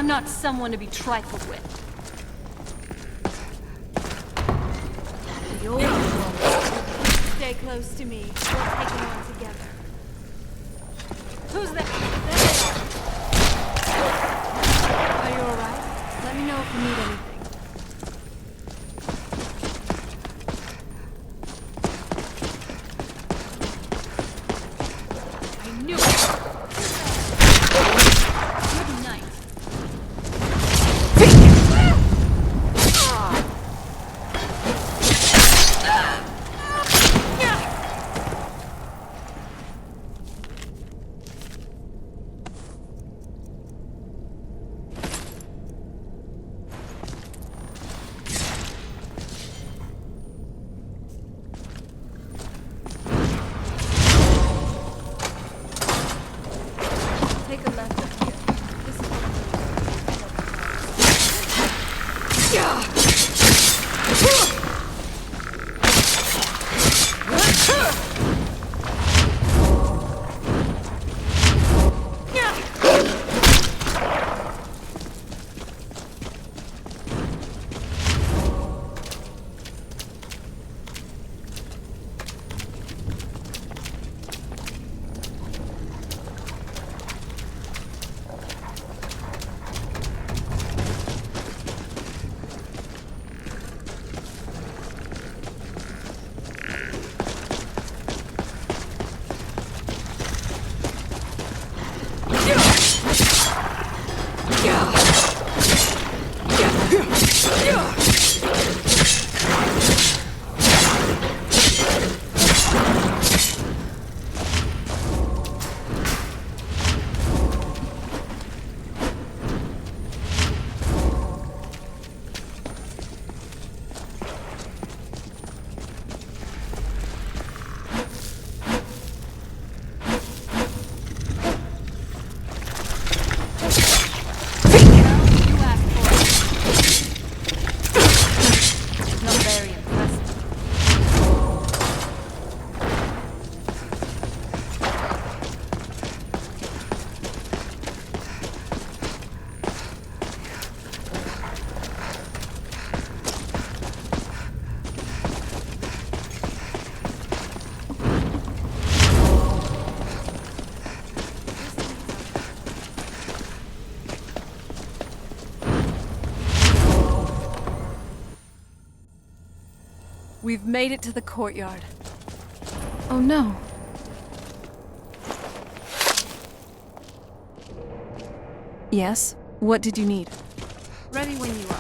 I'm not someone to be trifled with. The old woman. Stay close to me. We'll take them on together. Who's that? There they are. Are you alright? Let me know if you need anything. We've made it to the courtyard. Oh no. Yes? What did you need? Ready when you are.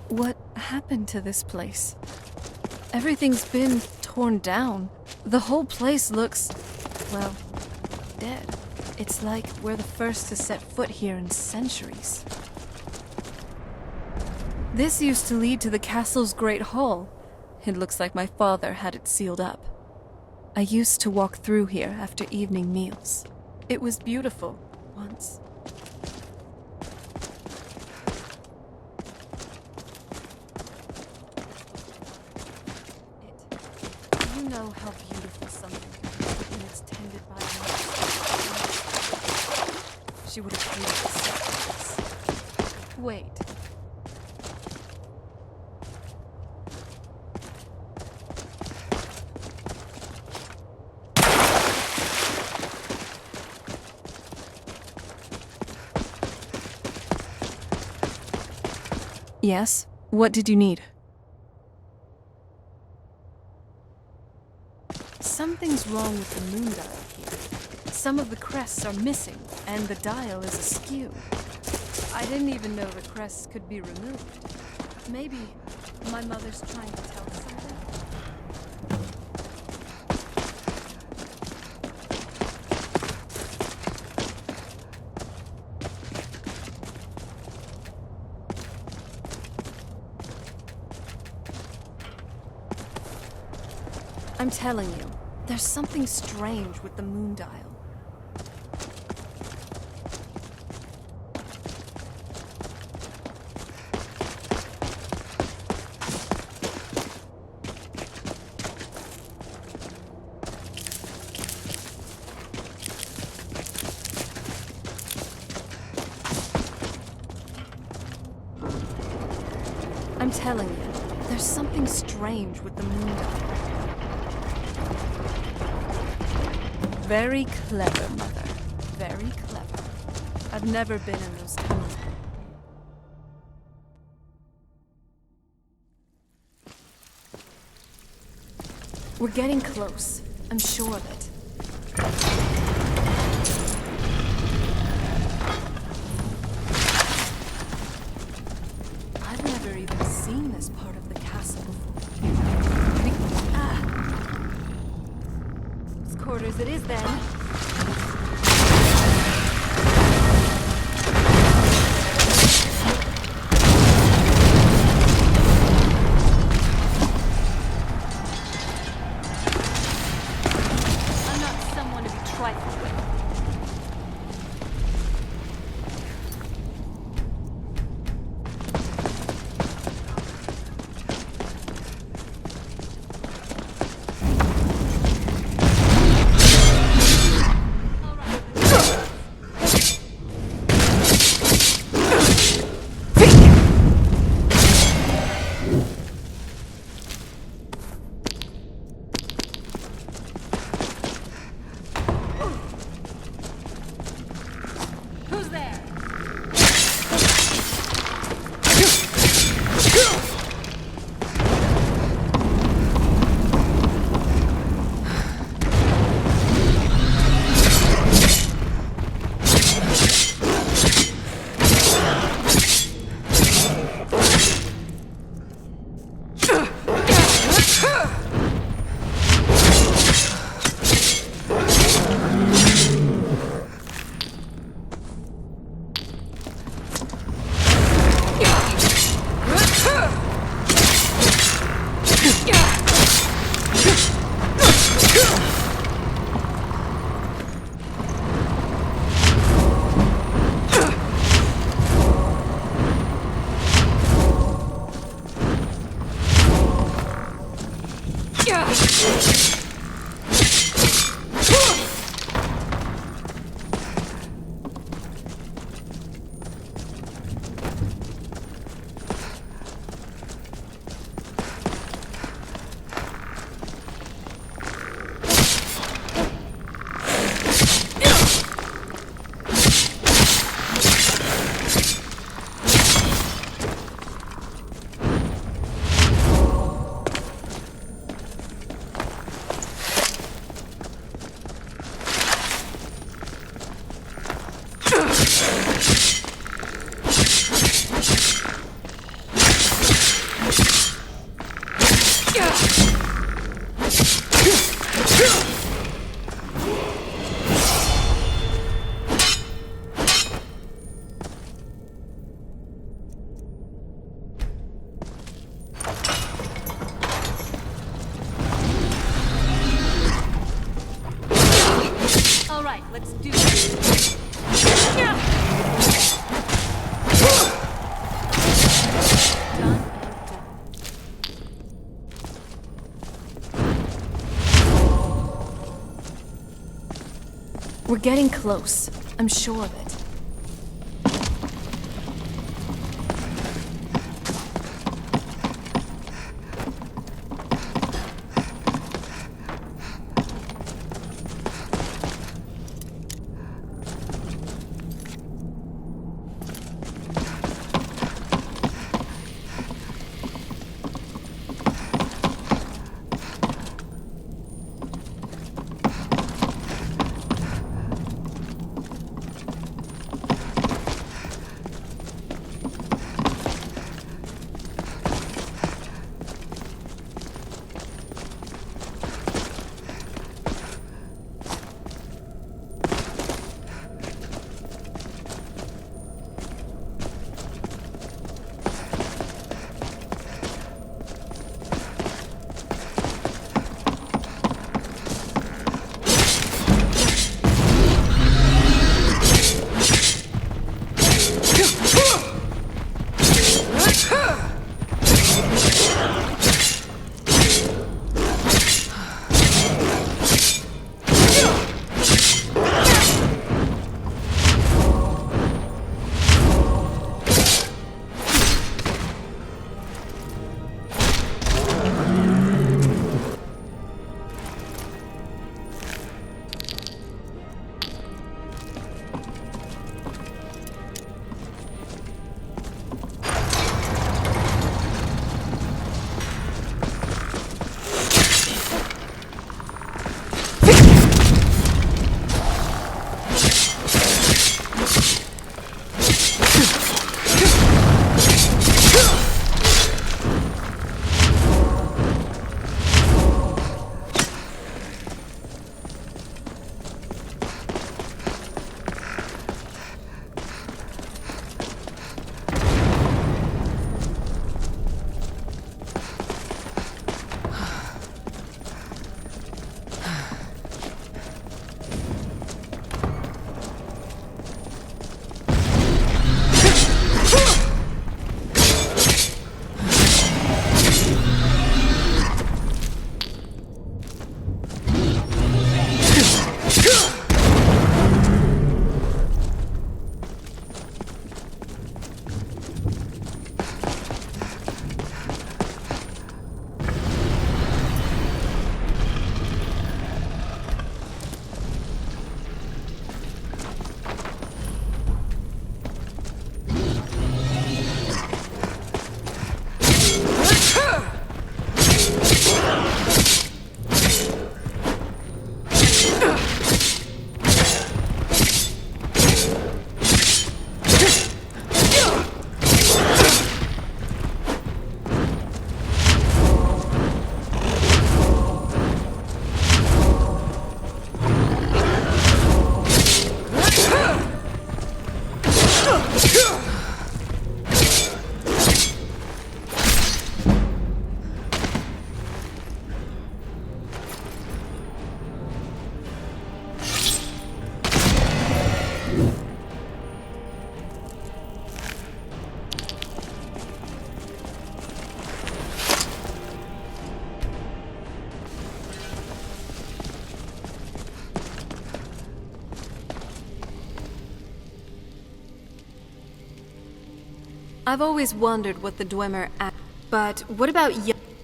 What happened to this place? Everything's been torn down. The whole place looks, well, dead. It's like we're the first to set foot here in centuries. This used to lead to the castle's great hall. It looks like my father had it sealed up. I used to walk through here after evening meals. It was beautiful once. You know how beautiful something can be when it's tended by a nurse. She would have hated this. Wait. Yes? What did you need? Something's wrong with the moon dial here. Some of the crests are missing, and the dial is askew. I didn't even know the crests could be removed. Maybe my mother's trying to tell us something? I'm telling you, there's something strange with the moon dial. I'm telling you, there's something strange with the moon down there. Very clever, Mother. Very clever. I've never been in those tunnels. We're getting close. I'm sure of it. I've never even seen this part of the castle before. As quarters it is then. Let's do this. Done and done. We're getting close. I'm sure of it. I've always wondered what the Dwemer but what about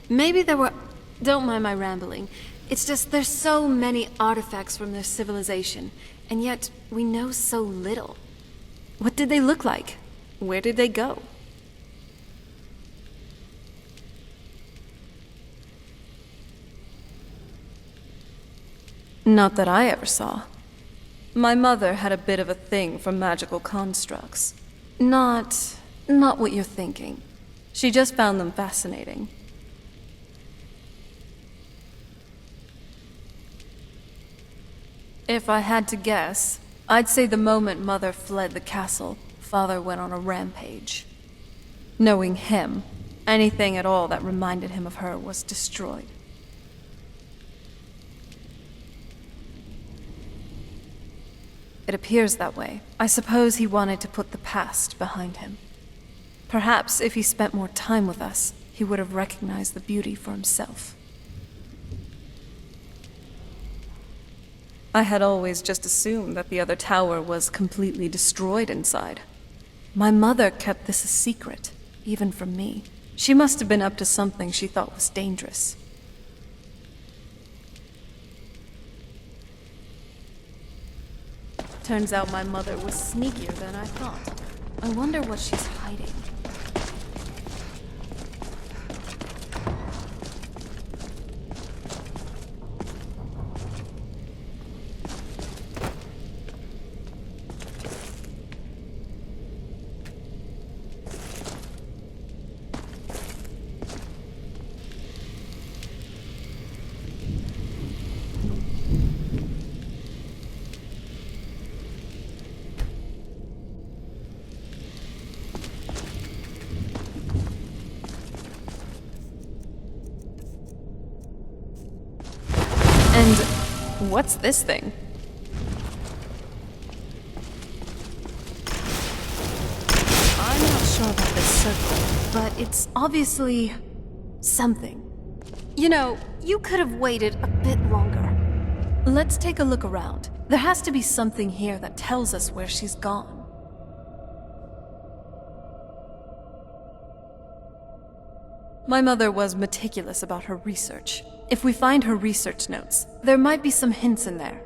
maybe there were... Don't mind my rambling. It's just there's so many artifacts from their civilization, and yet we know so little. What did they look like? Where did they go? Not that I ever saw. My mother had a bit of a thing for magical constructs. Not what you're thinking. She just found them fascinating. If I had to guess, I'd say the moment Mother fled the castle, Father went on a rampage. Knowing him, anything at all that reminded him of her was destroyed. It appears that way. I suppose he wanted to put the past behind him. Perhaps if he spent more time with us, he would have recognized the beauty for himself. I had always just assumed that the other tower was completely destroyed inside. My mother kept this a secret, even from me. She must have been up to something she thought was dangerous. Turns out my mother was sneakier than I thought. I wonder what she's hiding. And what's this thing? I'm not sure about this circle, but it's obviously something. You know, you could have waited a bit longer. Let's take a look around. There has to be something here that tells us where she's gone. My mother was meticulous about her research. If we find her research notes, there might be some hints in there.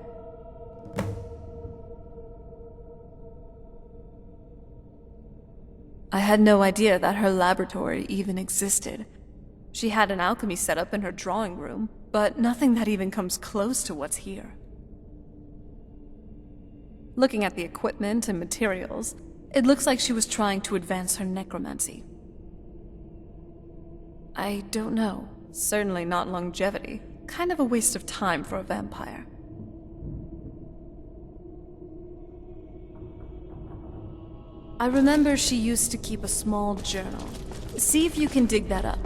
I had no idea that her laboratory even existed. She had an alchemy setup in her drawing room, but nothing that even comes close to what's here. Looking at the equipment and materials, it looks like she was trying to advance her necromancy. I don't know. Certainly not longevity. Kind of a waste of time for a vampire. I remember she used to keep a small journal. See if you can dig that up.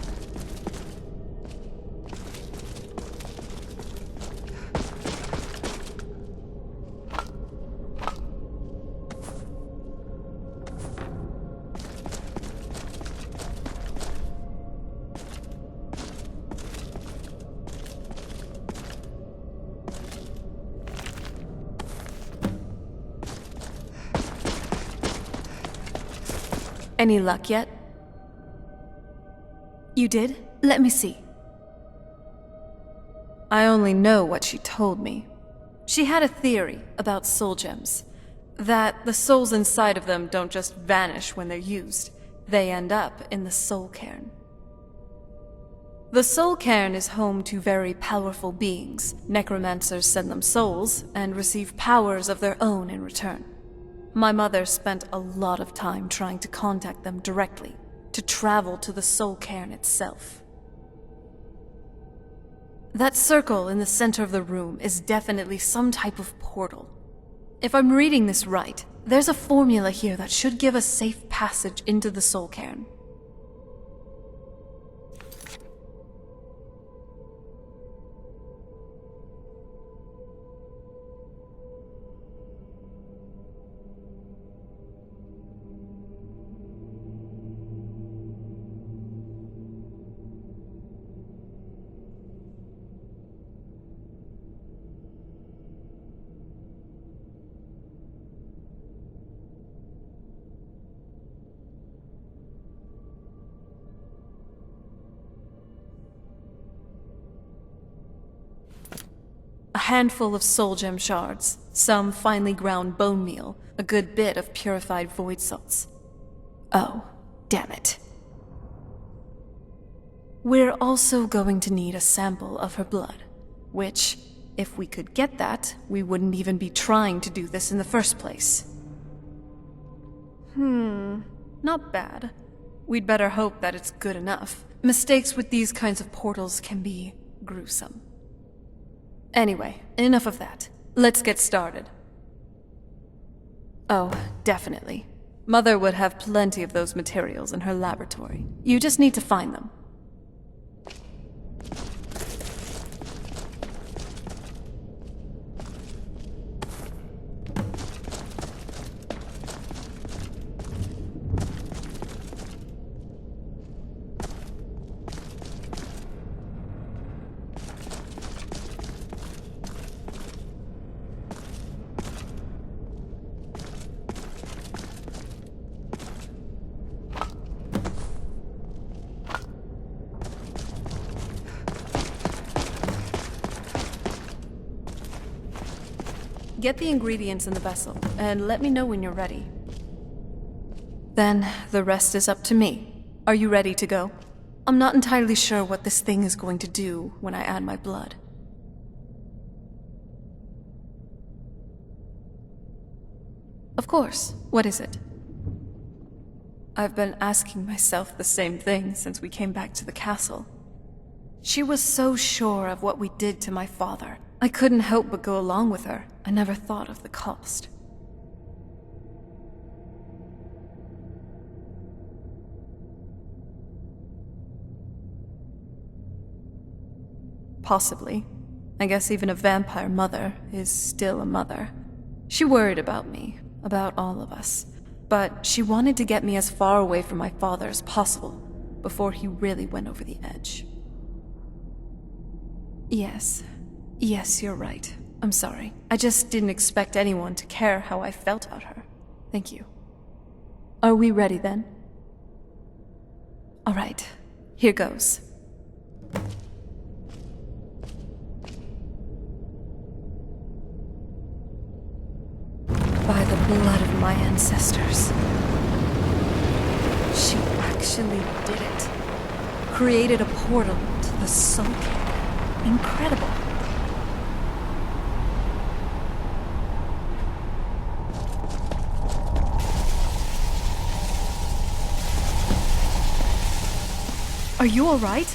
Any luck yet? You did? Let me see. I only know what she told me. She had a theory about soul gems. That the souls inside of them don't just vanish when they're used. They end up in the soul cairn. The soul cairn is home to very powerful beings. Necromancers send them souls and receive powers of their own in return. My mother spent a lot of time trying to contact them directly, to travel to the soul cairn itself. That circle in the center of the room is definitely some type of portal. If I'm reading this right, there's a formula here that should give us safe passage into the soul cairn. handful of soul gem shards, some finely ground bone meal, a good bit of purified void salts. Oh, damn it. We're also going to need a sample of her blood, which, if we could get that, we wouldn't even be trying to do this in the first place. Not bad. We'd better hope that it's good enough. Mistakes with these kinds of portals can be gruesome. Anyway, enough of that. Let's get started. Oh, definitely. Mother would have plenty of those materials in her laboratory. You just need to find them. Get the ingredients in the vessel, and let me know when you're ready. Then, the rest is up to me. Are you ready to go? I'm not entirely sure what this thing is going to do when I add my blood. Of course. What is it? I've been asking myself the same thing since we came back to the castle. She was so sure of what we did to my father. I couldn't help but go along with her. I never thought of the cost. Possibly. I guess even a vampire mother is still a mother. She worried about me, about all of us. But she wanted to get me as far away from my father as possible, before he really went over the edge. Yes, you're right. I'm sorry. I just didn't expect anyone to care how I felt about her. Thank you. Are we ready then? All right, here goes. By the blood of my ancestors. She actually did it. Created a portal to the Soul King. Incredible. Are you all right?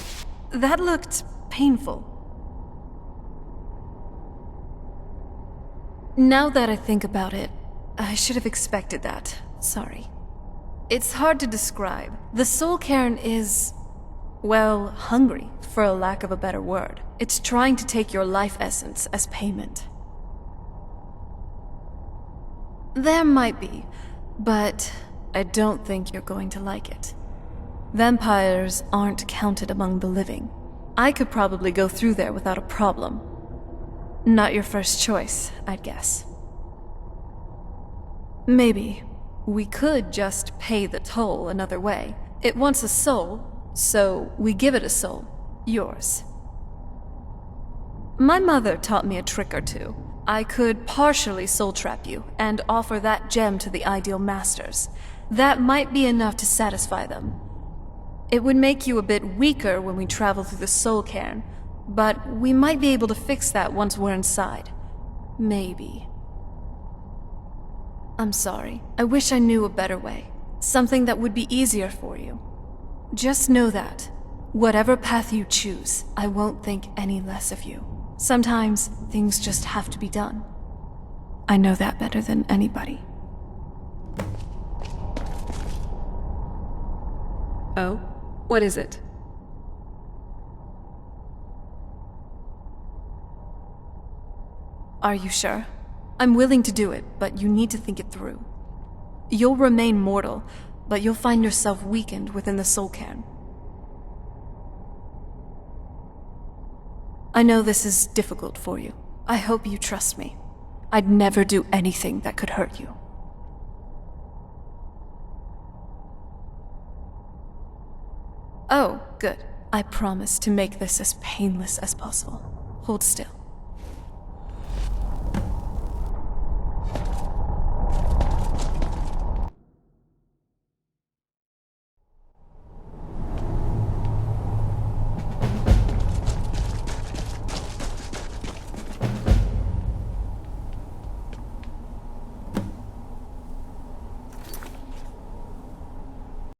That looked painful. Now that I think about it, I should have expected that. Sorry. It's hard to describe. The Soul Cairn is, well, hungry, for a lack of a better word. It's trying to take your life essence as payment. There might be, but I don't think you're going to like it. Vampires aren't counted among the living. I could probably go through there without a problem. Not your first choice, I'd guess. Maybe. We could just pay the toll another way. It wants a soul, so we give it a soul. Yours. My mother taught me a trick or two. I could partially soul trap you and offer that gem to the ideal masters. That might be enough to satisfy them. It would make you a bit weaker when we travel through the Soul Cairn, but we might be able to fix that once we're inside. Maybe. I'm sorry. I wish I knew a better way. Something that would be easier for you. Just know that, whatever path you choose, I won't think any less of you. Sometimes, things just have to be done. I know that better than anybody. Oh? What is it? Are you sure? I'm willing to do it, but you need to think it through. You'll remain mortal, but you'll find yourself weakened within the Soul Cairn. I know this is difficult for you. I hope you trust me. I'd never do anything that could hurt you. Oh, good. I promise to make this as painless as possible. Hold still.